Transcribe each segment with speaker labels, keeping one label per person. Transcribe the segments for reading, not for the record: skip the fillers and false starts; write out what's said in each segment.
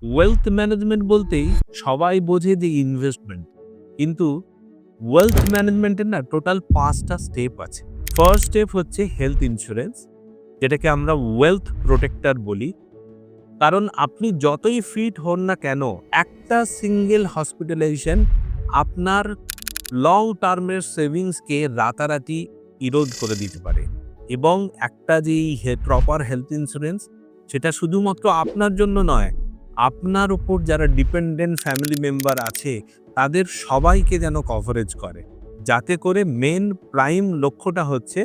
Speaker 1: Wealth management বলতেই সবাই বোঝে যে ইনভেস্টমেন্ট, কিন্তু ওয়েলথ ম্যানেজমেন্টের না টোটাল 5টা স্টেপ আছে। ফার্স্ট স্টেপ হচ্ছে হেলথ ইন্স্যুরেন্স, যেটাকে আমরা ওয়েলথ প্রোটেক্টর বলি। কারণ আপনি যতই ফিট হন না কেন, একটা সিঙ্গেল হসপিটালাইজেশন আপনার লং টার্মের সেভিংসকে রাতারাতি ইরোড করে দিতে পারে। এবং একটা যেই প্রপার হেলথ ইন্স্যুরেন্স, সেটা শুধুমাত্র আপনার জন্য নয়, আপনার উপর যারা ডিপেন্ডেন্ট ফ্যামিলি মেম্বার আছে তাদের সবাইকে যেন কভারেজ করে, যাতে করে মেন প্রাইম লক্ষ্যটা হচ্ছে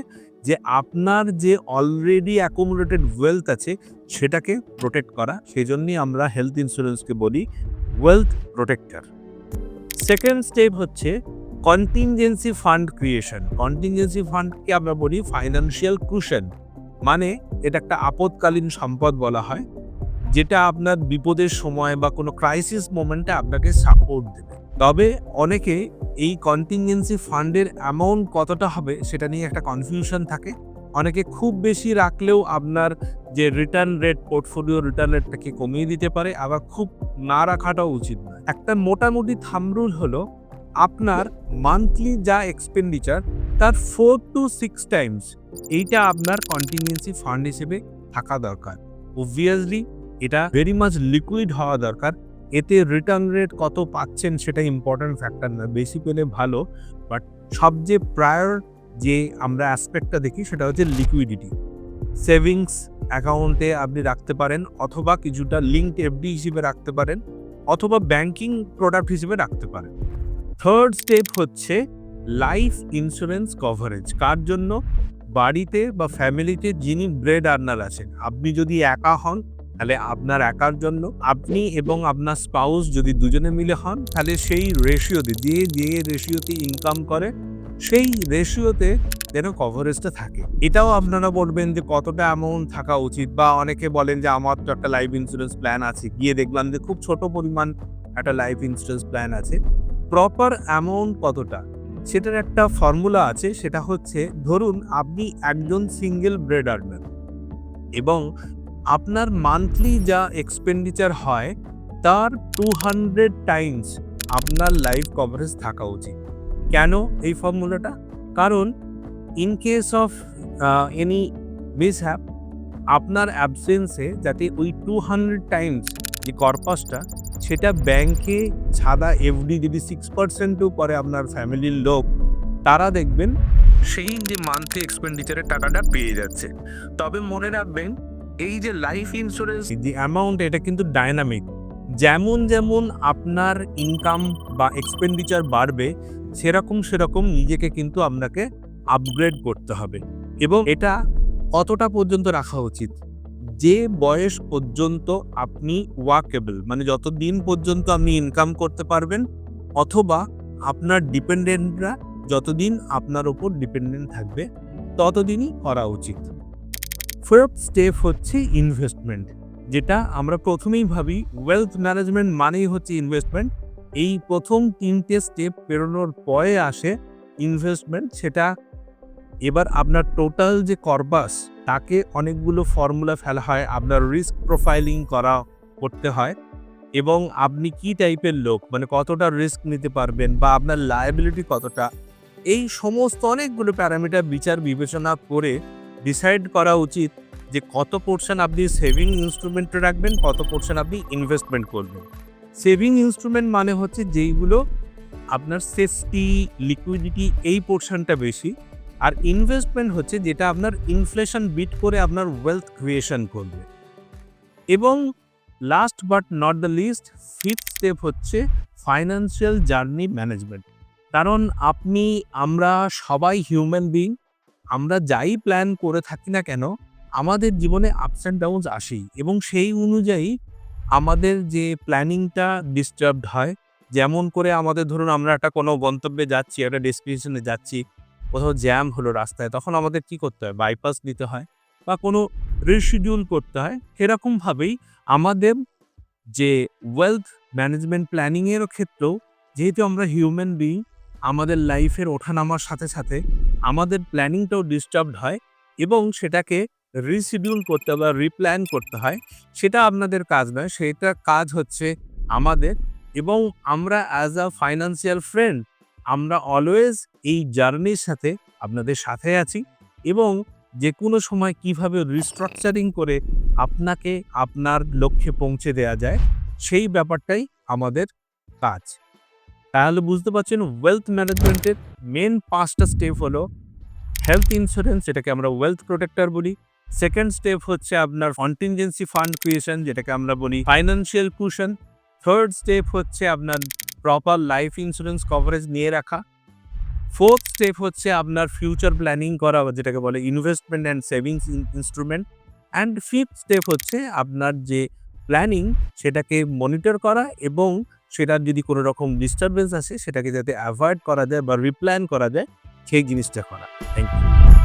Speaker 1: যে আপনার যে অলরেডি অ্যাকুমুলেটেড ওয়েলথ আছে সেটাকে প্রোটেক্ট করা। সেই জন্যই আমরা হেলথ ইন্স্যুরেন্সকে বলি ওয়েলথ প্রোটেক্টর। সেকেন্ড স্টেপ হচ্ছে কন্টিনজেন্সি ফান্ড ক্রিয়েশন। কন্টিনজেন্সি ফান্ডকে আমরা বলি ফাইন্যান্সিয়াল কুশন, মানে এটা একটা আপদকালীন সম্পদ বলা হয়, যেটা আপনার বিপদের সময় বা কোনো ক্রাইসিস মোমেন্টে আপনাকে সাপোর্ট দেবে। তবে অনেকে এই কন্টিনজেন্সি ফান্ডের অ্যামাউন্ট কতটা হবে সেটা নিয়ে একটা কনফিউশন থাকে। অনেকে খুব বেশি রাখলেও আপনার যে রিটার্ন রেট, পোর্টফোলিও রিটার্ন রেটটাকে কমিয়ে দিতে পারে, আবার খুব না রাখাটাও উচিত নয়। একটা মোটামুটি থাম্ব রুল হলো আপনার মান্থলি যা এক্সপেন্ডিচার তার 4 to 6 টাইমস এইটা আপনার কন্টিনজেন্সি ফান্ড হিসেবে থাকা দরকার। অবভিয়াসলি এটা ভেরি মাচ লিকুইড হওয়া দরকার। এতে রিটার্ন রেট কত পাচ্ছেন সেটা ইম্পর্টেন্ট ফ্যাক্টর না, বেশি পেলে ভালো। বাট সবচেয়ে প্রায়র যে আমরা অ্যাসপেক্টটা দেখি সেটা হচ্ছে লিকুইডিটি। সেভিংস অ্যাকাউন্টে আপনি রাখতে পারেন, অথবা কিছুটা লিঙ্কড এফডি হিসেবে রাখতে পারেন, অথবা ব্যাংকিং প্রোডাক্ট হিসেবে রাখতে পারেন। থার্ড স্টেপ হচ্ছে লাইফ ইন্স্যুরেন্স কভারেজ। কার জন্য? বাড়িতে বা ফ্যামিলিতে যিনি ব্রেড আর্নার আছেন। আপনি যদি একা হন তাহলে আপনার একার জন্য, আপনি এবং আপনার স্পাউস যদি দুজনে মিলে হন তাহলে সেই রেশিওতে যে রেশিওতে ইনকাম করে সেই রেশিওতে যেন কভারেজটা থাকে। এটাও আপনারা বলবেন যে কতটা অ্যামাউন্ট থাকা উচিত, বা অনেকে বলেন যে আমার তো একটা লাইফ ইন্স্যুরেন্স প্ল্যান আছে, গিয়ে দেখলাম যে খুব ছোট পরিমাণ একটা লাইফ ইন্স্যুরেন্স প্ল্যান আছে। প্রপার অ্যামাউন্ট কতটা সেটার একটা ফর্মুলা আছে, সেটা হচ্ছে ধরুন আপনি একজন সিঙ্গেল ব্রেড আর্নার এবং আপনার মান্থলি যা এক্সপেন্ডিচার হয় তার 200 টাইমস আপনার লাইফ কভারেজ থাকা উচিত। কেন এই ফর্মুলাটা? কারণ ইন কেস অফ এনি মিসহ্যাপ, আপনার অ্যাবসেন্সে যাতে ওই 200 টাইমস যে কর্পাসটা সেটা ব্যাংকে ছাড়া এফডি যদি 6%ও করে আপনার ফ্যামিলির লোক, তারা দেখবেন সেই যে মান্থলি এক্সপেন্ডিচারের টাকাটা পেয়ে যাচ্ছে। তবে মনে রাখবেন, এই যে লাইফ ইন্স্যুরেন্স যে অ্যামাউন্ট, এটা কিন্তু ডায়নামিক। যেমন যেমন আপনার ইনকাম বা এক্সপেন্ডিচার বাড়বে সেরকম নিজেকে কিন্তু আপনাকে আপগ্রেড করতে হবে। এবং এটা কতটা পর্যন্ত রাখা উচিত? যে বয়স পর্যন্ত আপনি ওয়ার্কেবল, মানে যতদিন পর্যন্ত আপনি ইনকাম করতে পারবেন, অথবা আপনার ডিপেন্ডেন্টরা যতদিন আপনার উপর ডিপেন্ডেন্ট থাকবে ততদিনই করা উচিত। ফোর্থ স্টেপ হচ্ছে ইনভেস্টমেন্ট, যেটা আমরা প্রথমেই ভাবি ওয়েলথ ম্যানেজমেন্ট মানেই হচ্ছে ইনভেস্টমেন্ট। এই প্রথম 3টে স্টেপ পেরোনোর পরে আসে ইনভেস্টমেন্ট। সেটা এবার আপনার টোটাল যে কর্পাস তাকে অনেকগুলো ফর্মুলা ফেলা হয়, আপনার রিস্ক প্রোফাইলিং করতে হয়, এবং আপনি কি টাইপের লোক, মানে কতটা রিস্ক নিতে পারবেন বা আপনার লায়াবিলিটি কতটা, এই সমস্ত অনেকগুলো প্যারামিটার বিচার বিবেচনা করে ডিসাইড করা উচিত যে কত পোর্শন আপনি সেভিং ইনস্ট্রুমেন্টে রাখবেন, কত পোর্শন আপনি ইনভেস্টমেন্ট করবেন। সেভিং ইনস্ট্রুমেন্ট মানে হচ্ছে যেইগুলো আপনার সেফটি, লিকুইডিটি এই পোর্শনটা বেশি, আর ইনভেস্টমেন্ট হচ্ছে যেটা আপনার ইনফ্লেশন বিট করে আপনার ওয়েলথ ক্রিয়েশন করবে। এবং last but not the least, fifth step হচ্ছে ফাইন্যান্সিয়াল জার্নি ম্যানেজমেন্ট। কারণ আমরা সবাই হিউম্যান বিং, আমরা যাই প্ল্যান করে থাকি না কেন আমাদের জীবনে আপস অ্যান্ড ডাউনস আসেই, এবং সেই অনুযায়ী আমাদের যে প্ল্যানিংটা ডিস্টার্বড হয়। যেমন করে আমাদের ধরুন আমরা একটা কোনো গন্তব্যে যাচ্ছি, একটা ডেস্টিনেশনে যাচ্ছি, কোথাও জ্যাম হলো রাস্তায়, তখন আমাদের কি করতে হয়? বাইপাস নিতে হয় বা কোনো রিশিডিউল করতে হয়। সেরকমভাবেই আমাদের যে ওয়েলথ ম্যানেজমেন্ট প্ল্যানিংয়েরও ক্ষেত্রেও, যেহেতু আমরা হিউম্যান বিং, আমাদের লাইফের ওঠানামার সাথে সাথে আমাদের প্ল্যানিংটাও ডিস্টার্বড হয়, এবং সেটাকে রিশিডিউল করতে বা রিপ্ল্যান করতে হয়, সেটা আপনাদের কাজ নয়। সেটা কাজ হচ্ছে আমাদের, এবং আমরা অ্যাজ আ ফাইন্যান্সিয়াল ফ্রেন্ড আমরা অলওয়েজ এই জার্নির সাথে আপনাদের সাথে আছি, এবং যেকোনো সময় কিভাবে রিস্ট্রাকচারিং করে আপনাকে আপনার লক্ষ্যে পৌঁছে দেয়া যায়, সেই ব্যাপারটাই আমাদের কাজ। তাহলে বুঝতে পারছেন ওয়েলথ ম্যানেজমেন্টের মেন ৫ টা স্টেপ হলো হেলথ ইন্স্যুরেন্স, যেটাকে আমরা ওয়েলথ প্রোটেক্টর বলি। সেকেন্ড স্টেপ হচ্ছে আপনার কন্টিনজেন্সি ফান্ড ক্রিয়েশন, যেটাকে আমরা বলি ফাইন্যান্সিয়াল কুশন। থার্ড স্টেপ হচ্ছে আপনার প্রপার লাইফ ইন্স্যুরেন্স কভারেজ নিয়ে রাখা। ফোর্থ স্টেপ হচ্ছে আপনার ফিউচার প্ল্যানিং করা, যেটাকে বলে investment and savings instrument. And fifth step হচ্ছে আপনার যে প্ল্যানিং, সেটাকে মনিটর করা, এবং সেটার যদি কোনো রকম ডিস্টারবেন্স আসে সেটাকে যাতে অ্যাভয়েড করা যায় বা রিপ্ল্যান করা যায়, সেই জিনিসটা করা। Thank you.